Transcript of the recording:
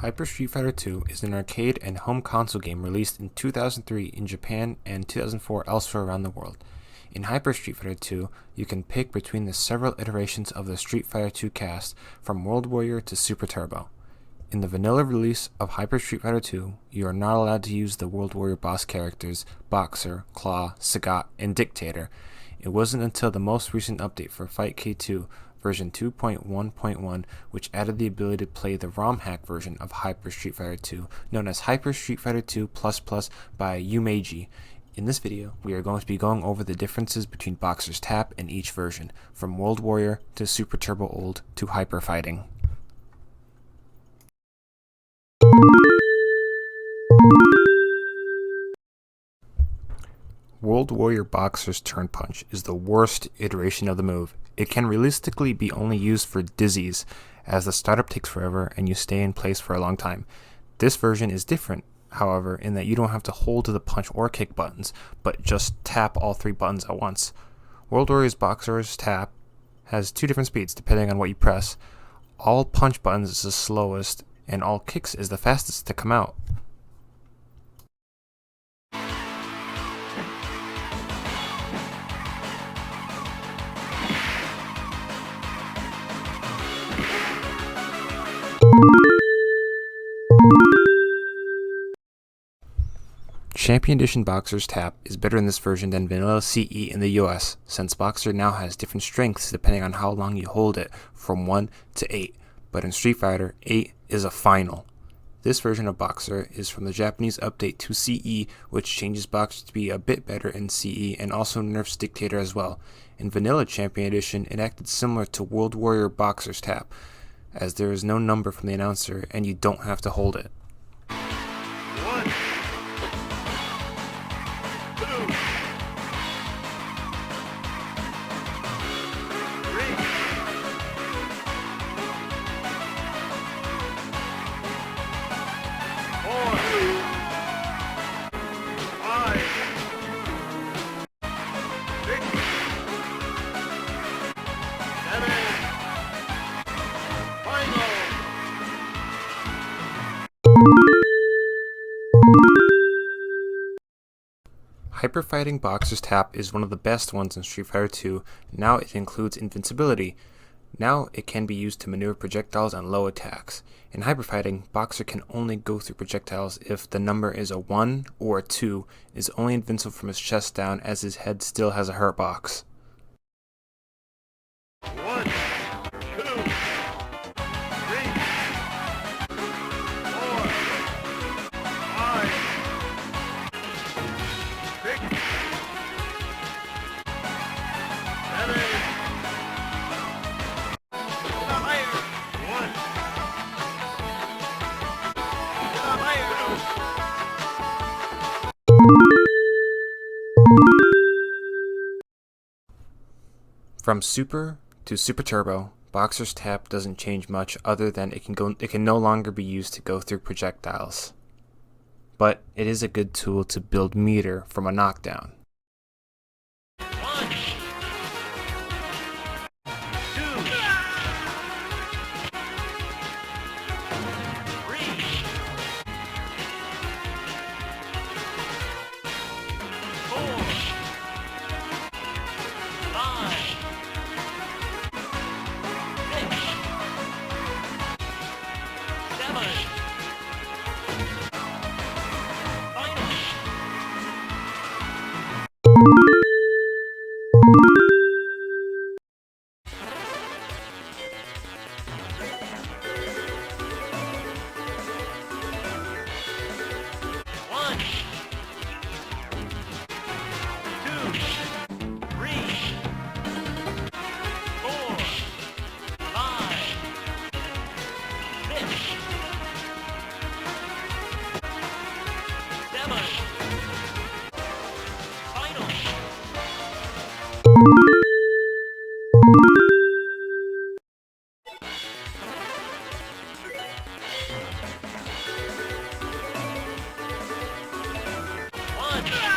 Hyper Street Fighter 2 is an arcade and home console game released in 2003 in Japan and 2004 elsewhere around the world. In Hyper Street Fighter 2, you can pick between the several iterations of the Street Fighter 2 cast, from World Warrior to Super Turbo. In the vanilla release of Hyper Street Fighter 2, you are not allowed to use the World Warrior boss characters Boxer, Claw, Sagat, and Dictator. It wasn't until the most recent update for Fight K2 version 2.1.1, which added the ability to play the ROM hack version of Hyper Street Fighter 2, known as Hyper Street Fighter 2 ++ by Yumeji. In this video, we are going to be going over the differences between Boxer's Tap in each version, from World Warrior to Super Turbo Old to Hyper Fighting. World Warrior Boxer's Turn Punch is the worst iteration of the move. It can realistically be only used for dizzies, as the startup takes forever and you stay in place for a long time. This version is different, however, in that you don't have to hold to the punch or kick buttons, but just tap all three buttons at once. World Warrior's Boxer's Tap has two different speeds depending on what you press. All punch buttons is the slowest, and all kicks is the fastest to come out. Champion Edition Boxer's Tap is better in this version than Vanilla CE in the US, since Boxer now has different strengths depending on how long you hold it, from 1 to 8, but in Street Fighter, 8 is a final. This version of Boxer is from the Japanese update to CE, which changes Boxer to be a bit better in CE and also nerfs Dictator as well. In Vanilla Champion Edition, it acted similar to World Warrior Boxer's Tap, as there is no number from the announcer and you don't have to hold it. Hyper Fighting Boxer's Tap is one of the best ones in Street Fighter 2. Now it includes invincibility. Now it can be used to maneuver projectiles and low attacks. In Hyper Fighting, Boxer can only go through projectiles if the number is a 1 or a 2, is only invincible from his chest down, as his head still has a hurt box. 1, 2, 3, 4, 5, 6, 7, higher. 1, higher. From Super to Super Turbo, Boxer's Tap doesn't change much other than it can no longer be used to go through projectiles. But it is a good tool to build meter from a knockdown. 1, 2, 3, 4, 5, 6, 7, final. One, 2, 3, 4, 5, 6, 7, final. One,